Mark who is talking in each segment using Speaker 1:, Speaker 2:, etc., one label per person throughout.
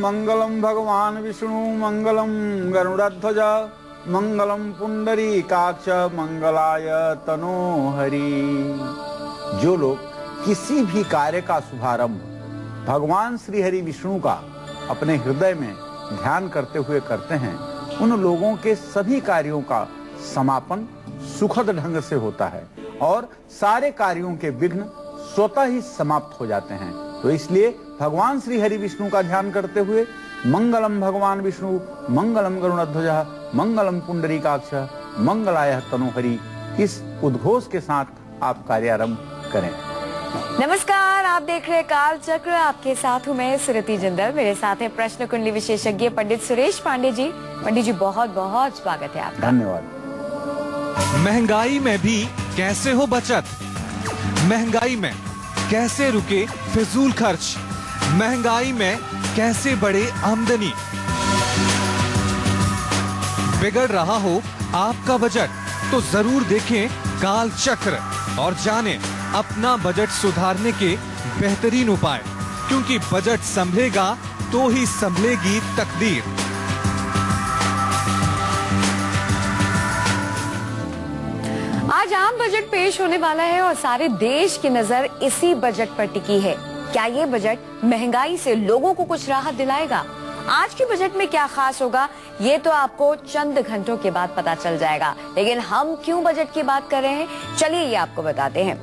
Speaker 1: मंगलम भगवान विष्णु मंगलम गरुड़ध्वज मंगलम पुंडरीकाक्ष मंगलाय तनोहरि। जो लोग किसी भी कार्य का शुभारंभ भगवान श्री हरि विष्णु का अपने हृदय में ध्यान करते हुए करते हैं, उन लोगों के सभी कार्यों का समापन सुखद ढंग से होता है और सारे कार्यों के विघ्न स्वतः ही समाप्त हो जाते हैं। तो इसलिए भगवान श्री हरि विष्णु का ध्यान करते हुए मंगलम भगवान विष्णु मंगलम गरुड़ध्वज मंगलम पुंडरीकाक्ष मंगलाय तनोहरि, इस उद्घोष के साथ आप कार्यारंभ करें।
Speaker 2: नमस्कार, आप देख रहे हैं काल चक्र। आपके साथ हूँ मैं सुरति जिंदल। मेरे साथ है प्रश्न कुंडली विशेषज्ञ पंडित सुरेश पांडे जी। पंडित जी बहुत बहुत स्वागत है आपका।
Speaker 1: धन्यवाद।
Speaker 3: महंगाई में भी कैसे हो बचत, महंगाई में कैसे रुके फिजूल खर्च, महंगाई में कैसे बढ़े आमदनी। बिगड़ रहा हो आपका बजट तो जरूर देखें काल चक्र और जानें अपना बजट सुधारने के बेहतरीन उपाय, क्योंकि बजट संभलेगा तो ही संभलेगी तकदीर।
Speaker 2: आज आम बजट पेश होने वाला है और सारे देश की नजर इसी बजट पर टिकी है। क्या ये बजट महंगाई से लोगों को कुछ राहत दिलाएगा? आज के बजट में क्या खास होगा, ये तो आपको चंद घंटों के बाद पता चल जाएगा। लेकिन हम क्यों बजट की बात कर रहे हैं, चलिए ये आपको बताते हैं।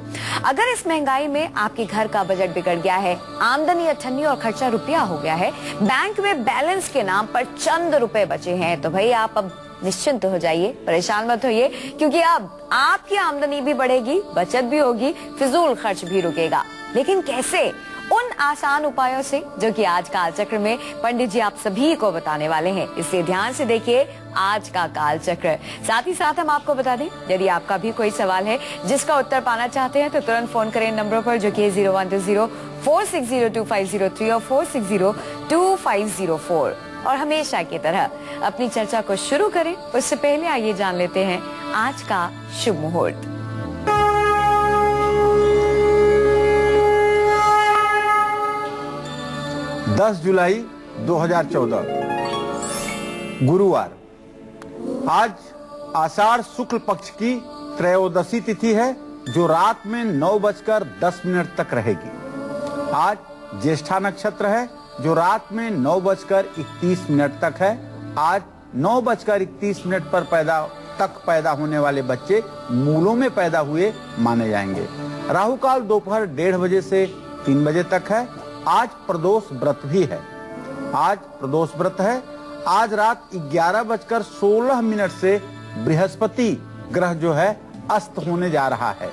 Speaker 2: अगर इस महंगाई में आपके घर का बजट बिगड़ गया है, आमदनी अठन्नी और खर्चा रुपया हो गया है, बैंक में बैलेंस के नाम पर चंद रुपए बचे हैं, तो भाई आप अब निश्चिंत हो जाइए, परेशान मत होइए, क्योंकि अब आपकी आमदनी भी बढ़ेगी, बचत भी होगी, फिजूल खर्च भी रुकेगा। लेकिन कैसे? उन आसान उपायों से जो कि आज काल चक्र में पंडित जी आप सभी को बताने वाले हैं। इसलिए ध्यान से देखिए आज का काल चक्र। साथ ही साथ हम आपको बता दें, यदि आपका भी कोई सवाल है जिसका उत्तर पाना चाहते हैं तो तुरंत फोन करें नंबरों पर जो कि 0120-460-2503 और 460-2504। और हमेशा की तरह अपनी चर्चा को शुरू करें उससे पहले आइए जान लेते हैं आज का शुभ मुहूर्त।
Speaker 1: 10 जुलाई 2014 गुरुवार। आज आषाढ़ शुक्ल पक्ष की त्रयोदशी तिथि है जो रात में 9:10 तक रहेगी। आज ज्येष्ठा नक्षत्र है जो रात में 9:31 तक है। आज 9:31 पर पैदा होने वाले बच्चे मूलों में पैदा हुए माने जाएंगे। राहु काल दोपहर 1:30 बजे से 3 बजे तक है। आज प्रदोष व्रत भी है। आज प्रदोष व्रत है। आज रात 11:16 से बृहस्पति ग्रह जो है अस्त होने जा रहा है।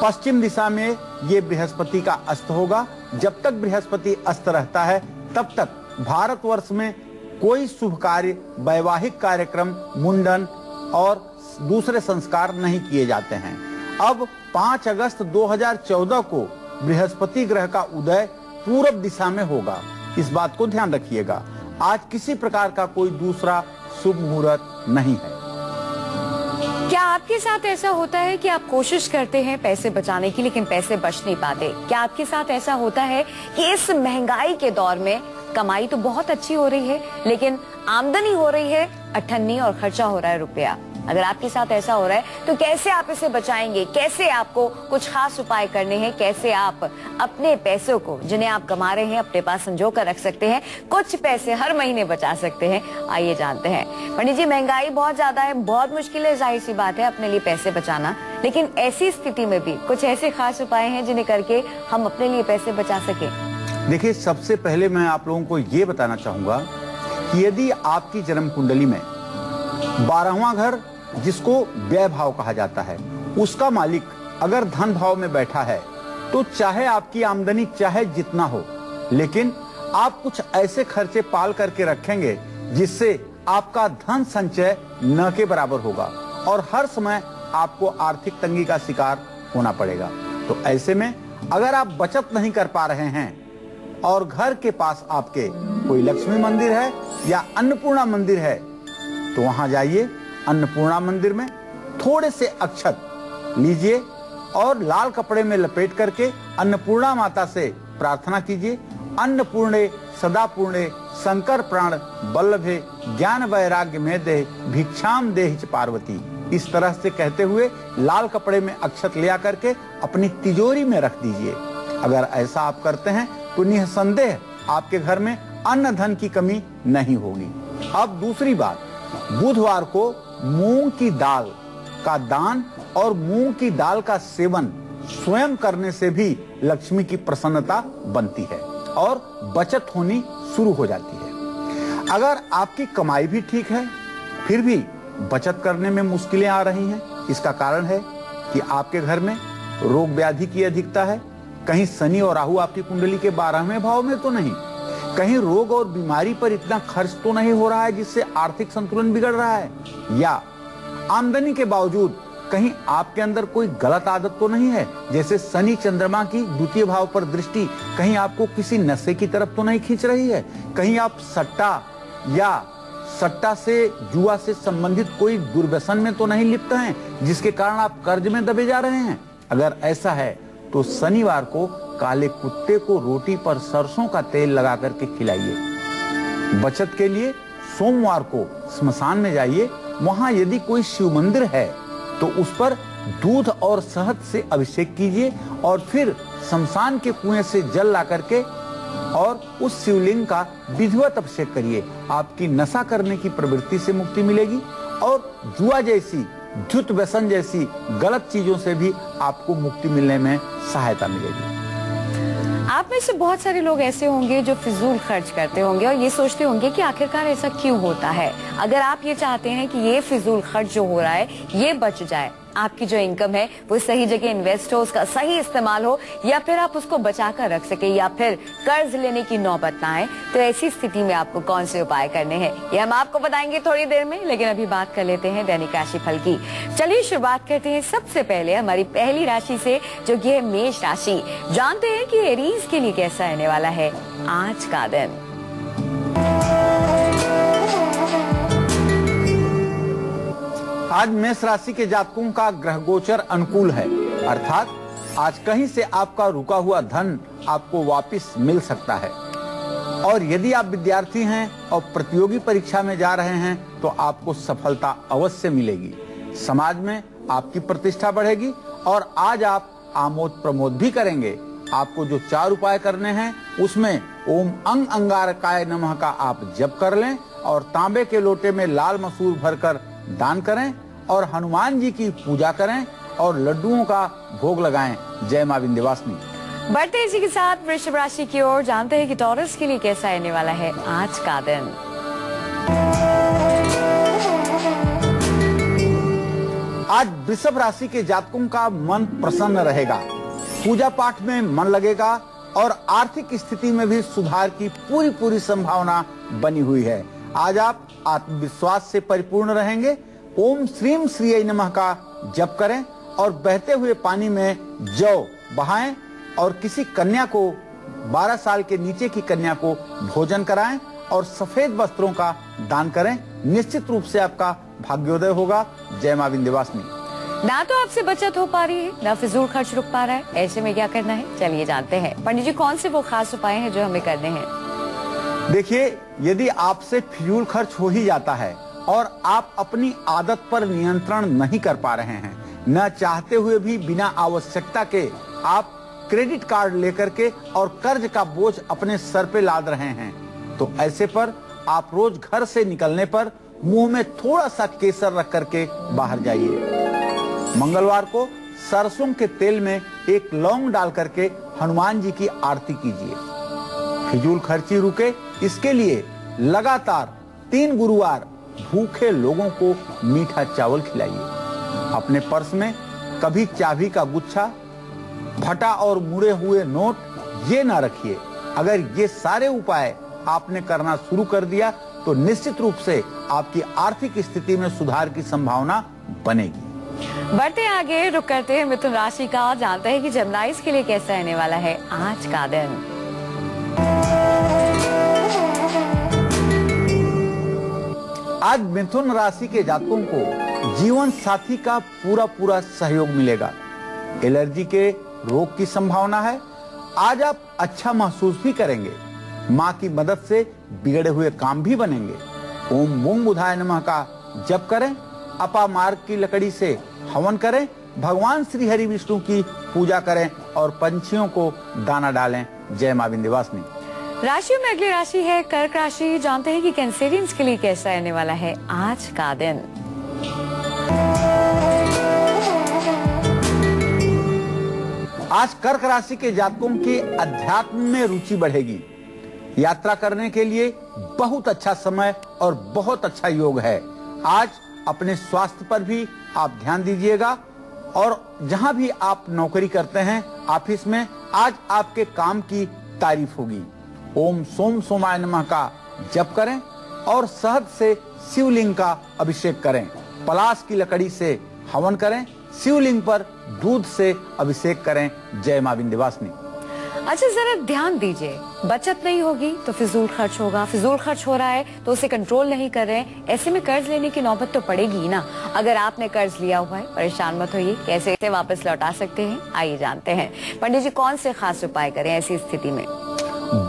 Speaker 1: पश्चिम दिशा में ये बृहस्पति का अस्त होगा। जब तक बृहस्पति अस्त रहता है तब तक भारतवर्ष में कोई शुभ कार्य, वैवाहिक कार्यक्रम, मुंडन और दूसरे संस्कार नहीं किए जाते हैं। अब 5 अगस्त 2014 को बृहस्पति ग्रह का उदय पूरब दिशा में होगा। इस बात को ध्यान रखिएगा। आज किसी प्रकार का कोई दूसरा शुभ मुहूर्त नहीं है।
Speaker 2: क्या आपके साथ ऐसा होता है कि आप कोशिश करते हैं पैसे बचाने की लेकिन पैसे बच नहीं पाते? क्या आपके साथ ऐसा होता है कि इस महंगाई के दौर में कमाई तो बहुत अच्छी हो रही है लेकिन आमदनी हो रही है अठन्नी और खर्चा हो रहा है रुपया? अगर आपके साथ ऐसा हो रहा है तो कैसे आप इसे बचाएंगे? कैसे आपको कुछ खास उपाय करने हैं? कैसे आप अपने पैसों को जिन्हें आप कमा रहे हैं अपने पास संजो कर रख सकते हैं, कुछ पैसे हर महीने बचा सकते हैं? आइए जानते हैं। पंडित जी, महंगाई बहुत ज्यादा है, बहुत मुश्किल है, जाहिर सी बात है अपने लिए पैसे बचाना, लेकिन ऐसी स्थिति में भी कुछ ऐसे खास उपाय हैं जिन्हें करके हम अपने लिए पैसे बचा सके?
Speaker 1: देखिए, सबसे पहले मैं आप लोगों को ये बताना चाहूंगा कि यदि आपकी जन्म कुंडली में 12वां घर, जिसको व्यय भाव कहा जाता है, उसका मालिक अगर धन भाव में बैठा है तो चाहे आपकी आमदनी चाहे जितना हो, लेकिन आप कुछ ऐसे खर्चे पाल करके रखेंगे जिससे आपका धन संचय न के बराबर होगा और हर समय आपको आर्थिक तंगी का शिकार होना पड़ेगा। तो ऐसे में अगर आप बचत नहीं कर पा रहे हैं और घर के पास आपके कोई लक्ष्मी मंदिर है या अन्नपूर्णा मंदिर है तो वहां जाइए। अन्नपूर्णा मंदिर में थोड़े से अक्षत लीजिए और लाल कपड़े में लपेट करके अन्नपूर्णा माता से प्रार्थना कीजिए अन्नपूर्णे सदापूर्णे शंकर प्राण वल्लभे ज्ञान वैराग्य में दे भिक्षाम देहि च पार्वती। इस तरह से कहते हुए लाल कपड़े में अक्षत ले आकर के अपनी तिजोरी में रख दीजिए। अगर ऐसा आप करते हैं तो निसंदेह आपके घर में अन्न धन की कमी नहीं होगी। अब दूसरी बात, बुधवार को मूंग की दाल का दान और मूंग की दाल का सेवन स्वयं करने से भी लक्ष्मी की प्रसन्नता बनती है और बचत होनी शुरू हो जाती है। अगर आपकी कमाई भी ठीक है फिर भी बचत करने में मुश्किलें आ रही हैं, इसका कारण है कि आपके घर में रोग व्याधि की अधिकता है। कहीं शनि और राहु आपकी कुंडली के 12वें भाव में तो नहीं, कहीं रोग और बीमारी पर इतना खर्च तो नहीं हो रहा है जिससे आर्थिक संतुलन बिगड़ रहा है, या आमदनी के बावजूद कहीं आपके अंदर कोई गलत आदत तो नहीं है, जैसे शनि चंद्रमा की द्वितीय भाव पर दृष्टि कहीं आपको किसी नशे की तरफ तो नहीं खींच रही है, कहीं आप सट्टा से जुआ से संबंधित कोई दुर्व्यसन में तो नहीं लिप्त हैं जिसके कारण आप कर्ज में दबे जा रहे हैं। अगर ऐसा है तो शनिवार को काले कुत्ते को रोटी पर सरसों का तेल लगा करके खिलाइए। बचत के लिए सोमवार को स्मशान में जाइए, वहां यदि कोई शिव मंदिर है तो उस पर दूध और शहद से अभिषेक कीजिए और फिर शमशान के कुएं से जल ला करके और उस शिवलिंग का विधिवत अभिषेक करिए। आपकी नशा करने की प्रवृत्ति से मुक्ति मिलेगी और जुआ जैसी, धुत व्यसन जैसी गलत चीजों से भी आपको मुक्ति मिलने में सहायता मिलेगी।
Speaker 2: आप में से बहुत सारे लोग ऐसे होंगे जो फिजूल खर्च करते होंगे और ये सोचते होंगे कि आखिरकार ऐसा क्यों होता है। अगर आप ये चाहते हैं कि ये फिजूल खर्च जो हो रहा है ये बच जाए, आपकी जो इनकम है वो सही जगह इन्वेस्ट हो, उसका सही इस्तेमाल हो, या फिर आप उसको बचा कर रख सके, या फिर कर्ज लेने की नौबत ना आए, तो ऐसी स्थिति में आपको कौन से उपाय करने हैं ये हम आपको बताएंगे थोड़ी देर में। लेकिन अभी बात कर लेते हैं दैनिक राशि फल की। चलिए शुरुआत करते हैं सबसे पहले हमारी पहली राशि से, जो कि है मेष राशि। जानते हैं कि एरीज के लिए कैसा रहने वाला है आज का दिन।
Speaker 1: आज मेष राशि के जातकों का ग्रह गोचर अनुकूल है, अर्थात आज कहीं से आपका रुका हुआ धन आपको वापस मिल सकता है। और यदि आप विद्यार्थी हैं और प्रतियोगी परीक्षा में जा रहे हैं तो आपको सफलता अवश्य मिलेगी। समाज में आपकी प्रतिष्ठा बढ़ेगी और आज आप आमोद प्रमोद भी करेंगे। आपको जो 4 उपाय करने हैं उसमें ओम अंग अंगारकाय नमः का आप जप कर लें और तांबे के लोटे में लाल मसूर भरकर दान करें और हनुमान जी की पूजा करें और लड्डुओं का भोग लगाएं। जय मां विंध्यवासिनी।
Speaker 2: बढ़ते इसी के साथ वृषभ राशि की ओर। जानते हैं कि टॉरस के लिए कैसा रहने वाला है आज का दिन।
Speaker 1: आज वृषभ राशि के जातकों का मन प्रसन्न रहेगा, पूजा पाठ में मन लगेगा और आर्थिक स्थिति में भी सुधार की पूरी संभावना बनी हुई है। आज आप आत्मविश्वास से परिपूर्ण रहेंगे। ओम श्रीम श्रीय नमः का जप करें और बहते हुए पानी में जौ बहाएं और किसी कन्या को, 12 साल के नीचे की कन्या को भोजन कराएं और सफेद वस्त्रों का दान करें। निश्चित रूप से आपका भाग्योदय होगा। जय मां विंध्यवासिनी।
Speaker 2: ना तो आपसे बचत हो पा रही है, ना फिजूल खर्च रुक पा रहा है, ऐसे में क्या करना है चलिए जानते हैं। पंडित जी कौन से वो खास उपाय हैं जो हमें करने हैं?
Speaker 1: देखिए, यदि आपसे फिजूल खर्च हो ही जाता है और आप अपनी आदत पर नियंत्रण नहीं कर पा रहे हैं, न चाहते हुए भी बिना आवश्यकता के आप क्रेडिट कार्ड लेकर के और कर्ज का बोझ अपने सर पे लाद रहे हैं, तो ऐसे पर आप रोज घर से निकलने पर मुंह में थोड़ा सा केसर रख करके बाहर जाइए। मंगलवार को सरसों के तेल में एक लौंग डाल करके हनुमान जी की आरती कीजिए। फिजूल खर्ची रुके, इसके लिए लगातार 3 गुरुवार भूखे लोगों को मीठा चावल खिलाइए। अपने पर्स में कभी चाबी का गुच्छा, फटा और मुड़े हुए नोट ये ना रखिए। अगर ये सारे उपाय आपने करना शुरू कर दिया तो निश्चित रूप से आपकी आर्थिक स्थिति में सुधार की संभावना बनेगी।
Speaker 2: बढ़ते आगे, रुक करते हैं मिथुन राशि का। जानते हैं कि जमनाइस के लिए कैसा रहने वाला है आज का दिन।
Speaker 1: आज मिथुन राशि के जातकों को जीवन साथी का पूरा सहयोग मिलेगा। एलर्जी के रोग की संभावना है आज आप अच्छा महसूस भी करेंगे। माँ की मदद से बिगड़े हुए काम भी बनेंगे। ओम मूंग बुधाय नमः का जप करें, अपा मार्ग की लकड़ी से हवन करें, भगवान श्री हरि विष्णु की पूजा करें और पंछियों को दाना डालें। जय मां विंध्यवासिनी।
Speaker 2: राशियों में अगली राशि है कर्क राशि। जानते हैं कि कैंसेरियंस के लिए कैसा रहने वाला है आज का दिन।
Speaker 1: आज कर्क राशि के जातकों की अध्यात्म में रुचि बढ़ेगी। यात्रा करने के लिए बहुत अच्छा समय और बहुत अच्छा योग है। आज अपने स्वास्थ्य पर भी आप ध्यान दीजिएगा और जहां भी आप नौकरी करते हैं ऑफिस में, आज आपके काम की तारीफ होगी। ओम सोम सोमाय नमः का जप करें और शहद से शिवलिंग का अभिषेक करें। पलाश की लकड़ी से हवन करें, शिवलिंग पर दूध से अभिषेक करें। जय मां विंध्यवासिनी।
Speaker 2: अच्छा, जरा ध्यान दीजिए, बचत नहीं होगी तो फिजूल खर्च होगा, फिजूल खर्च हो रहा है तो उसे कंट्रोल नहीं कर रहे हैं, ऐसे में कर्ज लेने की नौबत तो पड़ेगी ही ना। अगर आपने कर्ज लिया हुआ है परेशान मत होइए, कैसे इसे वापस लौटा सकते हैं आइए जानते हैं। पंडित जी कौन से खास उपाय करें ऐसी स्थिति में?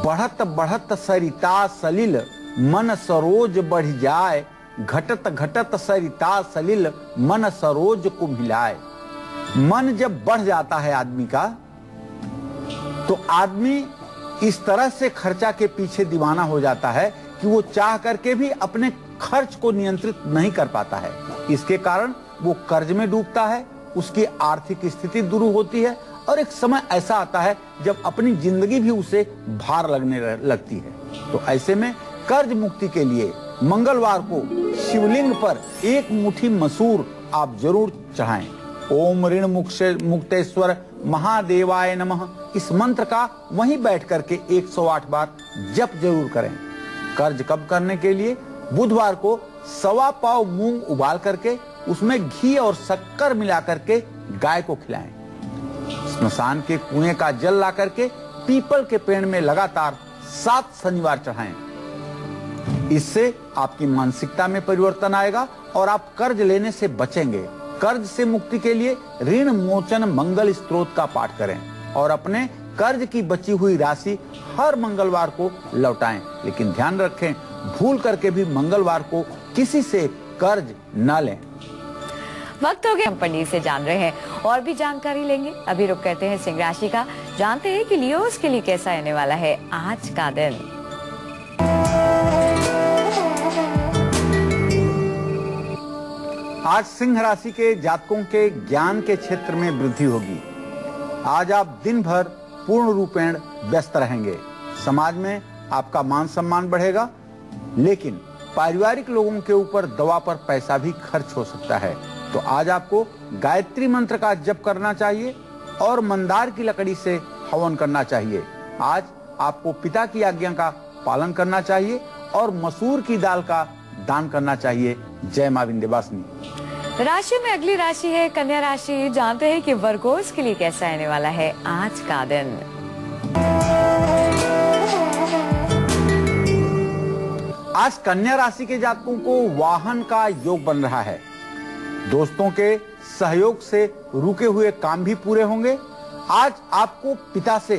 Speaker 1: बढ़त बढ़त सरिता सलिल मन सरोज बढ़ जाए, घटत घटत सरिता सलिल मन सरोज को मिलाए। मन जब बढ़ जाता है आदमी का तो आदमी इस तरह से खर्चा के पीछे दीवाना हो जाता है कि वो चाह करके भी अपने खर्च को नियंत्रित नहीं कर पाता है। इसके कारण वो कर्ज में डूबता है, उसकी आर्थिक स्थिति दुरू होती है और एक समय ऐसा आता है जब अपनी जिंदगी भी उसे भार लगने लगती है। तो ऐसे में कर्ज मुक्ति के लिए मंगलवार को शिवलिंग पर एक मुट्ठी मसूर आप जरूर चढ़ाएं। ओम ऋण मुक्तेश्वर महादेवाय नमः इस मंत्र का वहीं बैठ करके 108 बार जप जरूर करें। कर्ज कम करने के लिए बुधवार को 1.25 पाव मूंग उबाल करके उसमें घी और शक्कर मिला करके गाय को खिलाएं। स्मशान के कुएं का जल ला करके पीपल के पेड़ में लगातार 7 शनिवार चढ़ाएं। इससे आपकी मानसिकता में परिवर्तन आएगा और आप कर्ज लेने से बचेंगे। कर्ज से मुक्ति के लिए ऋण मोचन मंगल स्तोत्र का पाठ करें और अपने कर्ज की बची हुई राशि हर मंगलवार को लौटाएं। लेकिन ध्यान रखें, भूल करके भी मंगलवार को किसी से कर्ज न लें।
Speaker 2: वक्त हो गया, हम पंडित से जान रहे हैं और भी जानकारी लेंगे। अभी रुक करते हैं सिंह राशि का, जानते हैं कि लियोस के लिए कैसा रहने वाला है आज का दिन।
Speaker 1: आज सिंह राशि के जातकों के ज्ञान के क्षेत्र में वृद्धि होगी। आज आप दिन भर पूर्ण रूपेण व्यस्त रहेंगे। समाज में आपका मान सम्मान बढ़ेगा, लेकिन पारिवारिक लोगों के ऊपर दवा पर पैसा भी खर्च हो सकता है। तो आज आपको गायत्री मंत्र का जप करना चाहिए और मंदार की लकड़ी से हवन करना चाहिए। आज आपको पिता की आज्ञा का पालन करना चाहिए और मसूर की दाल का दान करना चाहिए। जय मां विंध्यवासिनी।
Speaker 2: राशि में अगली राशि है कन्या राशि। जानते हैं कि वर्गोस के लिए कैसा रहने वाला है आज का दिन।
Speaker 1: आज कन्या राशि के जातकों को वाहन का योग बन रहा है। दोस्तों के सहयोग से रुके हुए काम भी पूरे होंगे। आज आपको पिता से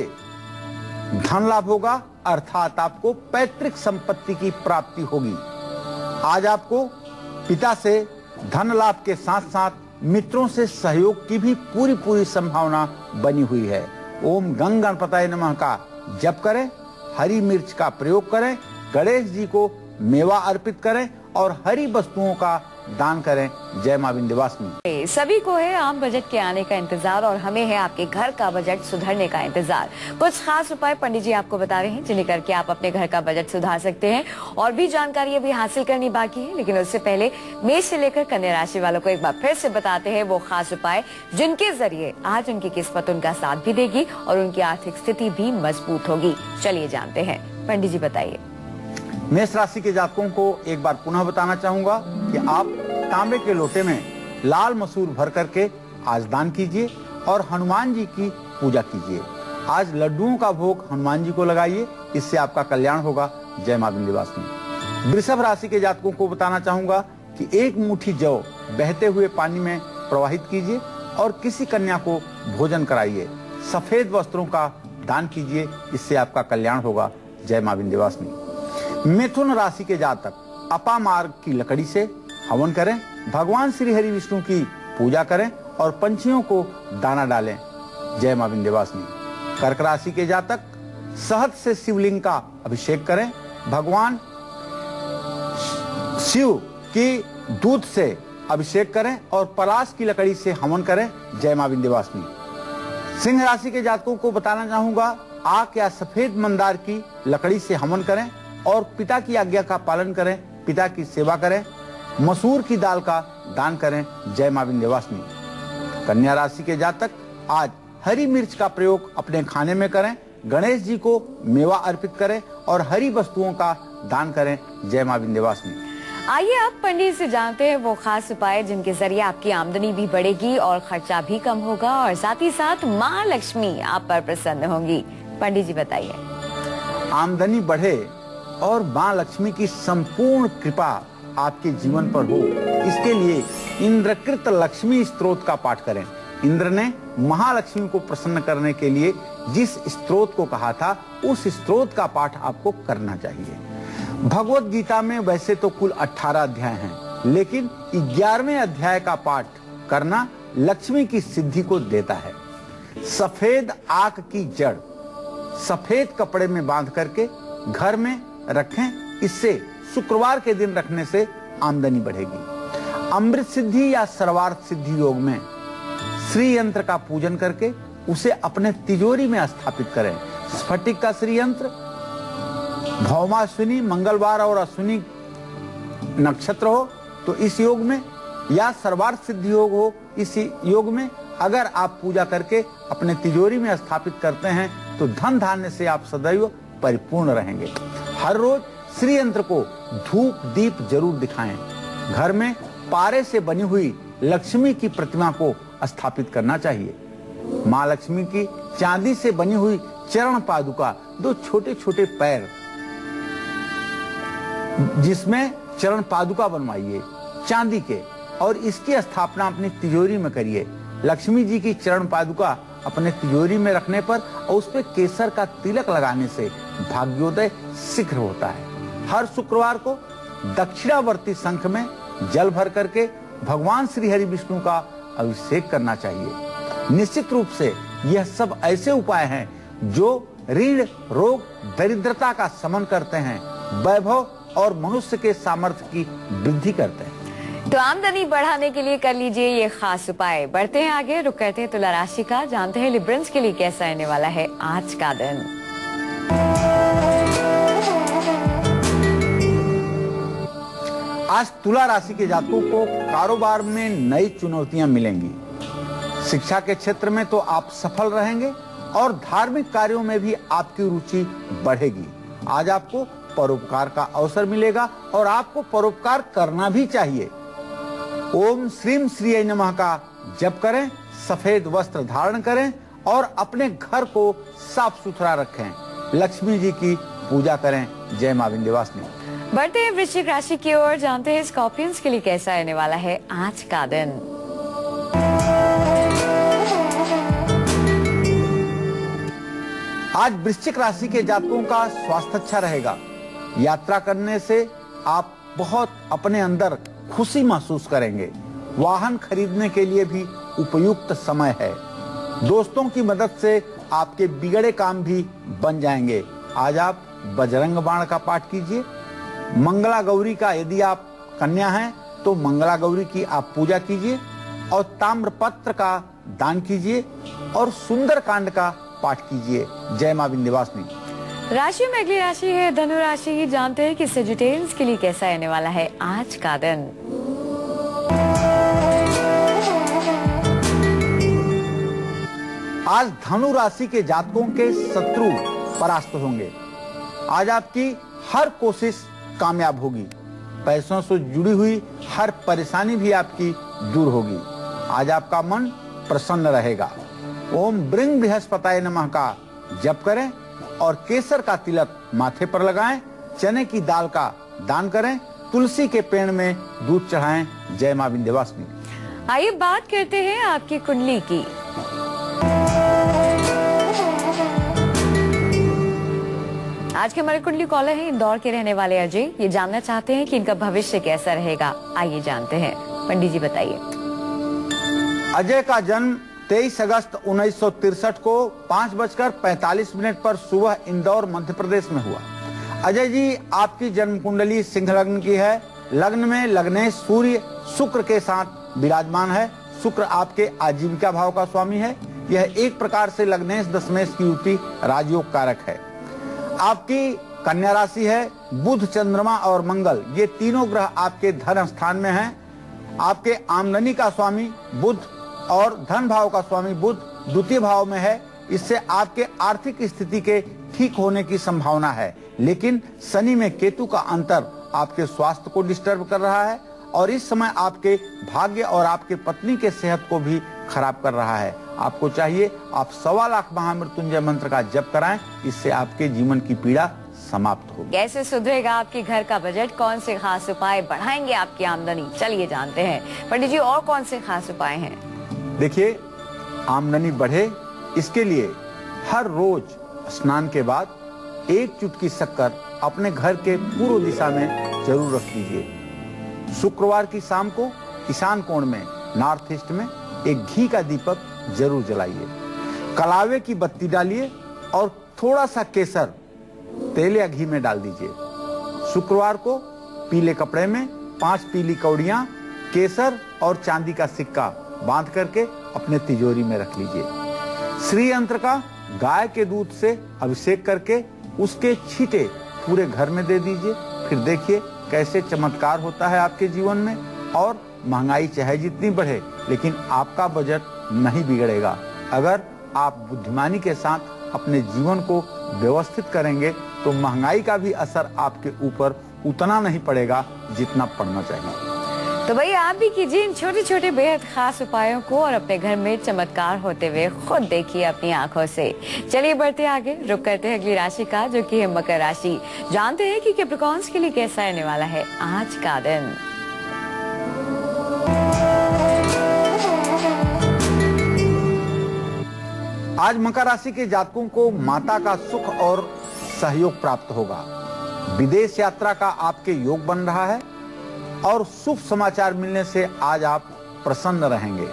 Speaker 1: धन लाभ होगा, अर्थात आपको पैतृक संपत्ति की प्राप्ति होगी। आज आपको पिता से धन लाभ के साथ साथ मित्रों से सहयोग की भी पूरी संभावना बनी हुई है। ओम गंग गणपताय नमः का जप करें, हरी मिर्च का प्रयोग करें, गणेश जी को मेवा अर्पित करें और हरी वस्तुओं का दान करें। जय मां विंध्यवासिनी।
Speaker 2: सभी को है आम बजट के आने का इंतजार और हमें है आपके घर का बजट सुधरने का इंतजार। कुछ खास उपाय पंडित जी आपको बता रहे हैं जिन्हें करके आप अपने घर का बजट सुधार सकते हैं। और भी जानकारी अभी हासिल करनी बाकी है, लेकिन उससे पहले मेष से लेकर कन्या राशि वालों को एक बार फिर से बताते हैं वो खास उपाय जिनके जरिए आज उनकी किस्मत उनका साथ भी देगी और उनकी आर्थिक स्थिति भी मजबूत होगी। चलिए जानते हैं, पंडित जी बताइए।
Speaker 1: मेष राशि के जातकों को एक बार पुनः बताना चाहूंगा कि आप तांबे के लोटे में लाल मसूर भर करके आज दान कीजिए और हनुमान जी की पूजा कीजिए। आज लड्डुओं का भोग हनुमान जी को लगाइए, इससे आपका कल्याण होगा। जय मां विंध्यवासिनी। वृषभ राशि के जातकों को बताना चाहूंगा कि एक मुट्ठी जौ बहते हुए पानी में प्रवाहित कीजिए और किसी कन्या को भोजन कराइए। सफेद वस्त्रों का दान कीजिए, इससे आपका कल्याण होगा। जय मां विंध्यवासिनी। मिथुन राशि के जातक अपामार्ग की लकड़ी से हवन करें, भगवान श्री हरि विष्णु की पूजा करें और पंछियों को दाना डालें। जय मां विंध्यवासिनी। कर्क राशि के जातक शहद से शिवलिंग का अभिषेक करें, भगवान शिव की दूध से अभिषेक करें और पलाश की लकड़ी से हवन करें। जय मां विंध्यवासिनी। सिंह राशि के जातकों को बताना चाहूंगा, आक या सफेद मंदार की लकड़ी से हवन करें और पिता की आज्ञा का पालन करें, पिता की सेवा करें, मसूर की दाल का दान करें। जय मां विंध्यवासिनी। कन्या राशि के जातक आज हरी मिर्च का प्रयोग अपने खाने में करें, गणेश जी को मेवा अर्पित करें और हरी वस्तुओं का दान करें। जय मां विंध्यवासिनी।
Speaker 2: आइए अब पंडित से जानते हैं वो खास उपाय जिनके जरिए आपकी आमदनी भी बढ़ेगी और खर्चा भी कम होगा और साथ ही साथ माँ लक्ष्मी आप पर प्रसन्न होंगी। पंडित जी बताइए।
Speaker 1: आमदनी बढ़े और माँ लक्ष्मी की संपूर्ण कृपा आपके जीवन पर हो, इसके लिए इंद्रकृत लक्ष्मी स्तोत्र का पाठ करें। इंद्र ने महालक्ष्मी को प्रसन्न करने के लिए जिस स्तोत्र को कहा था, उस स्तोत्र का पाठ आपको करना चाहिए। भगवत गीता में वैसे तो कुल 18 अध्याय हैं, लेकिन 11वें अध्याय का पाठ करना लक्ष्मी की सिद्धि को देता है। सफेद आक की जड़ सफेद कपड़े में बांध करके घर में रखें, इससे शुक्रवार के दिन रखने से आमदनी बढ़ेगी। अमृत सिद्धि या सर्वार्थ सिद्धि योग में श्री यंत्र का पूजन करके उसे अपने तिजोरी में स्थापित करें। स्फटिक का श्री यंत्र भौमाश्विनी मंगलवार और अश्विनी नक्षत्र हो तो इस योग में, या सर्वार्थ सिद्धि योग हो इस योग में अगर आप पूजा करके अपने तिजोरी में स्थापित करते हैं तो धन धान्य से आप सदैव परिपूर्ण रहेंगे। हर रोज श्री यंत्र को धूप दीप जरूर दिखाएं। घर में पारे से बनी हुई लक्ष्मी की प्रतिमा को स्थापित करना चाहिए। माँ लक्ष्मी की चांदी से बनी हुई चरण पादुका, 2 छोटे छोटे पैर जिसमें चरण पादुका बनवाइए चांदी के और इसकी स्थापना अपनी तिजोरी में करिए। लक्ष्मी जी की चरण पादुका अपने तिजोरी में रखने पर और उस पर केसर का तिलक लगाने से भाग्योदय शीघ्र होता है। हर शुक्रवार को दक्षिणावर्ती शंख में जल भर करके भगवान श्री हरि विष्णु का अभिषेक करना चाहिए। निश्चित रूप से यह सब ऐसे उपाय हैं जो ऋण रोग दरिद्रता का शमन करते हैं, वैभव और मनुष्य के सामर्थ्य की वृद्धि करते हैं।
Speaker 2: तो आमदनी बढ़ाने के लिए कर लीजिए ये खास उपाय। बढ़ते हैं आगे, रुक करते हैं तुला राशि का, जानते हैं लिब्रंस के लिए कैसा रहने वाला है आज का दिन।
Speaker 1: आज तुला राशि के जातकों को कारोबार में नई चुनौतियां मिलेंगी। शिक्षा के क्षेत्र में तो आप सफल रहेंगे और धार्मिक कार्यों में भी आपकी रुचि बढ़ेगी। आज आपको परोपकार का अवसर मिलेगा और आपको परोपकार करना भी चाहिए। ओम श्रीम श्रीय नमः का जप करें, सफेद वस्त्र धारण करें और अपने घर को साफ सुथरा रखें। लक्ष्मी जी की पूजा करें। जय मां विंध्यवासिनी।
Speaker 2: बढ़ते हैं वृश्चिक राशि की ओर, जानते हैं स्कॉर्पियंस के लिए कैसा रहने वाला है आज का दिन।
Speaker 1: आज वृश्चिक राशि के जातकों का स्वास्थ्य अच्छा रहेगा। यात्रा करने से आप बहुत अपने अंदर खुशी महसूस करेंगे। वाहन खरीदने के लिए भी उपयुक्त समय है। दोस्तों की मदद से आपके बिगड़े काम भी बन जाएंगे। आज आप बजरंग बाण का पाठ कीजिए। मंगला गौरी का, यदि आप कन्या हैं तो मंगला गौरी की आप पूजा कीजिए और ताम्रपत्र का दान कीजिए और सुंदर कांड का पाठ कीजिए। जय मां विंध्यवासिनी।
Speaker 2: राशि में अगली राशि है धनु राशि, जानते हैं कि सेजिटेरियंस के लिए कैसा रहने वाला है आज का दिन।
Speaker 1: आज धनु राशि के जातकों के शत्रु परास्त होंगे। आज आपकी हर कोशिश कामयाब होगी। पैसों से जुड़ी हुई हर परेशानी भी आपकी दूर होगी। आज आपका मन प्रसन्न रहेगा। ओम ब्रिंग बृहस्पताय नमः का जप करें और केसर का तिलक माथे पर लगाएं। चने की दाल का दान करें। तुलसी के पेड़ में दूध चढ़ाएं। जय मां विंध्यवासिनी।
Speaker 2: आइए बात करते हैं आपकी कुंडली की। आज के हमारे कुंडली कॉलर हैं इंदौर के रहने वाले अजय। ये जानना चाहते हैं कि इनका भविष्य कैसा रहेगा। आइए जानते हैं। पंडित जी बताइए।
Speaker 1: अजय का जन्म 23 अगस्त 1963 को 5:45 पर सुबह इंदौर मध्य प्रदेश में हुआ। अजय जी, आपकी जन्म कुंडली सिंह लग्न की है। लग्न में लग्नेश सूर्य शुक्र के साथ विराजमान है। शुक्र आपके आजीविका भाव का स्वामी है। यह एक प्रकार से लग्नेश दशमेश की युति राजयोग कारक है। आपकी कन्या राशि है। बुध, चंद्रमा और मंगल ये तीनों ग्रह आपके धन स्थान में हैं। आपके आमदनी का स्वामी बुध और धन भाव का स्वामी बुध द्वितीय भाव में है। इससे आपके आर्थिक स्थिति के ठीक होने की संभावना है। लेकिन शनि में केतु का अंतर आपके स्वास्थ्य को डिस्टर्ब कर रहा है और इस समय आपके भाग्य और आपके पत्नी के सेहत को भी खराब कर रहा है। आपको चाहिए आप 1.25 लाख महामृत्युंजय मंत्र का जप कराएं। इससे आपके जीवन की पीड़ा समाप्त होगी।
Speaker 2: कैसे सुधरेगा आपके घर का बजट? कौन से खास उपाय बढ़ाएंगे आपकी आमदनी? चलिए जानते हैं। पंडित जी, और कौन से खास उपाय हैं?
Speaker 1: देखिए, आमदनी बढ़े इसके लिए हर रोज स्नान के बाद 1 चुटकी शक्कर अपने घर के पूर्व दिशा में जरूर रख लीजिए। शुक्रवार की शाम को ईशान कोण में नॉर्थ ईस्ट में एक घी का दीपक जरूर जलाइए। कलावे की बत्ती डालिए और थोड़ा सा केसर तेल या घी में डाल दीजिए। शुक्रवार को पीले कपड़े में 5 पीली कौड़ियां, केसर और चांदी का सिक्का बांध करके अपने तिजोरी में रख लीजिए। श्री यंत्र का गाय के दूध से अभिषेक करके उसके छींटे पूरे घर में दे दीजिए। फिर देखिए कैसे चमत्कार होता है आपके जीवन में। और महंगाई चाहे जितनी बढ़े लेकिन आपका बजट नहीं बिगड़ेगा। अगर आप बुद्धिमानी के साथ अपने जीवन को व्यवस्थित करेंगे तो महंगाई का भी असर आपके ऊपर उतना नहीं पड़ेगा जितना पड़ना चाहिए।
Speaker 2: तो भाई आप भी कीजिए इन छोटे छोटे बेहद खास उपायों को और अपने घर में चमत्कार होते हुए खुद देखिए अपनी आंखों से। चलिए बढ़ते आगे, रुक करते हैं अगली राशि का जो कि है मकर राशि। जानते हैं कि कैप्रिकॉर्न्स के लिए कैसा रहने वाला है आज का दिन।
Speaker 1: आज मकर राशि के जातकों को माता का सुख और सहयोग प्राप्त होगा। विदेश यात्रा का आपके योग बन रहा है और शुभ समाचार मिलने से आज आप प्रसन्न रहेंगे।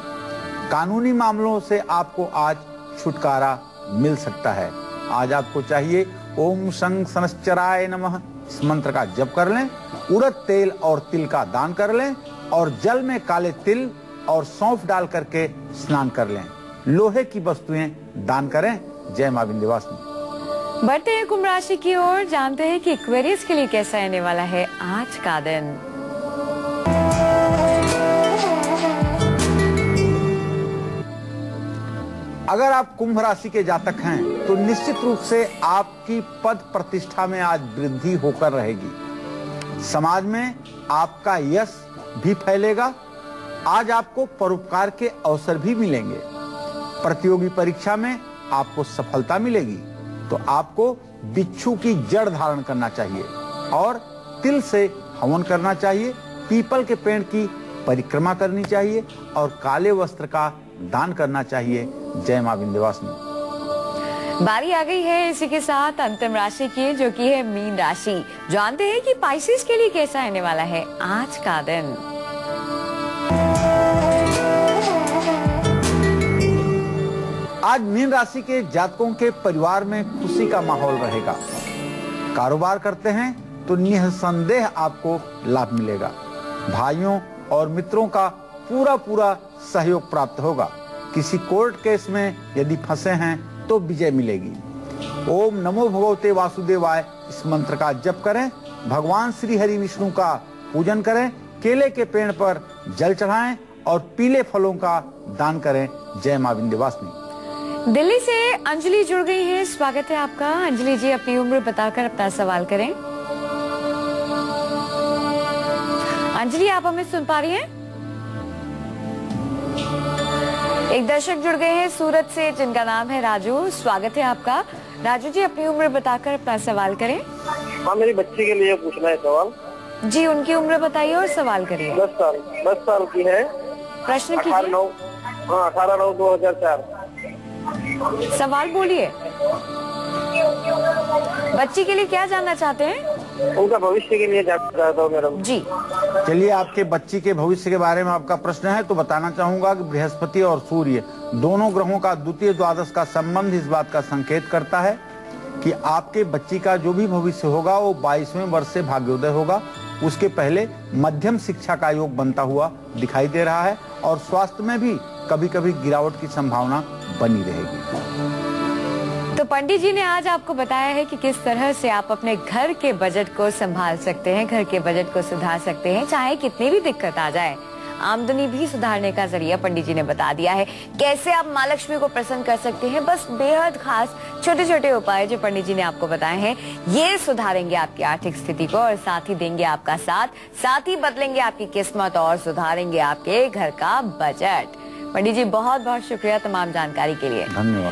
Speaker 1: कानूनी मामलों से आपको आज छुटकारा मिल सकता है। आज आपको चाहिए ओम शं शनश्चराय नमः इस मंत्र का जप कर लें। उड़द तेल और तिल का दान कर लें और जल में काले तिल और सौंफ डाल करके स्नान कर लें। लोहे की वस्तुएं दान करें। जय मां विंध्यवासिनी।
Speaker 2: बढ़ते हैं कुंभ राशि की ओर। जानते हैं कि एक्वेरियस के लिए कैसा रहने वाला है आज का दिन।
Speaker 1: अगर आप कुंभ राशि के जातक हैं तो निश्चित रूप से आपकी पद प्रतिष्ठा में आज वृद्धि होकर रहेगी। समाज में आपका यश भी फैलेगा। आज आपको परोपकार के अवसर भी मिलेंगे। प्रतियोगी परीक्षा में आपको सफलता मिलेगी। तो आपको बिच्छू की जड़ धारण करना चाहिए और तिल से हवन करना चाहिए। पीपल के पेड़ की परिक्रमा करनी चाहिए और काले वस्त्र का दान करना चाहिए। जय मां विंध्यवासिनी।
Speaker 2: बारी आ गई है इसी के साथ अंतिम राशि की जो कि है मीन राशि। जानते हैं कि पाइसेस के लिए कैसा रहने वाला है आज का दिन।
Speaker 1: आज मीन राशि के जातकों के परिवार में खुशी का माहौल रहेगा। कारोबार करते हैं तो निसंदेह आपको लाभ मिलेगा। भाइयों और मित्रों का पूरा सहयोग प्राप्त होगा। किसी कोर्ट केस में यदि फंसे हैं तो विजय मिलेगी। ओम नमो भगवते वासुदेवाय इस मंत्र का जप करें। भगवान श्री हरि विष्णु का पूजन करें। केले के पेड़ पर जल चढ़ाएं और पीले फलों का दान करें। जय मां विंध्यवासिनी।
Speaker 2: दिल्ली से अंजलि जुड़ गई है। स्वागत है आपका। अंजलि जी, अपनी उम्र बताकर अपना सवाल करें। अंजलि, आप हमें सुन पा रही हैं? एक दर्शक जुड़ गए हैं सूरत से जिनका नाम है राजू। स्वागत है आपका। राजू जी, अपनी उम्र बताकर अपना सवाल करें।
Speaker 4: हाँ, मेरी बच्ची के लिए पूछना है सवाल।
Speaker 2: जी, उनकी उम्र बताइए और सवाल करिए।
Speaker 4: 10 साल की है।
Speaker 2: प्रश्न कीजिए।
Speaker 4: 18/9/2004।
Speaker 2: सवाल बोलिए। बच्ची के लिए क्या जानना चाहते हैं?
Speaker 4: उनका भविष्य के लिए जानना चाहता हूँ मैडम।
Speaker 2: जी,
Speaker 1: चलिए, आपके बच्ची के भविष्य के बारे में आपका प्रश्न है तो बताना चाहूंगा कि बृहस्पति और सूर्य दोनों ग्रहों का द्वितीय द्वादश का संबंध इस बात का संकेत करता है कि आपके बच्ची का जो भी भविष्य होगा वो 22वें वर्ष से भाग्योदय होगा। उसके पहले मध्यम शिक्षा का योग बनता हुआ दिखाई दे रहा है और स्वास्थ्य में भी कभी कभी गिरावट की संभावना बनी रहेगी।
Speaker 2: तो पंडित जी ने आज आपको बताया है कि किस तरह से आप अपने घर के बजट को संभाल सकते हैं, घर के बजट को सुधार सकते हैं, चाहे कितनी भी दिक्कत आ जाए। आमदनी भी सुधारने का जरिया पंडित जी ने बता दिया है। कैसे आप माँ लक्ष्मी को प्रसन्न कर सकते हैं, बस बेहद खास छोटे छोटे उपाय जो पंडित जी ने आपको बताए हैं, ये सुधारेंगे आपकी आर्थिक स्थिति को और साथ ही देंगे आपका साथ ही बदलेंगे आपकी किस्मत और सुधारेंगे आपके घर का बजट। पंडित जी बहुत बहुत शुक्रिया तमाम जानकारी के लिए।
Speaker 1: धन्यवाद।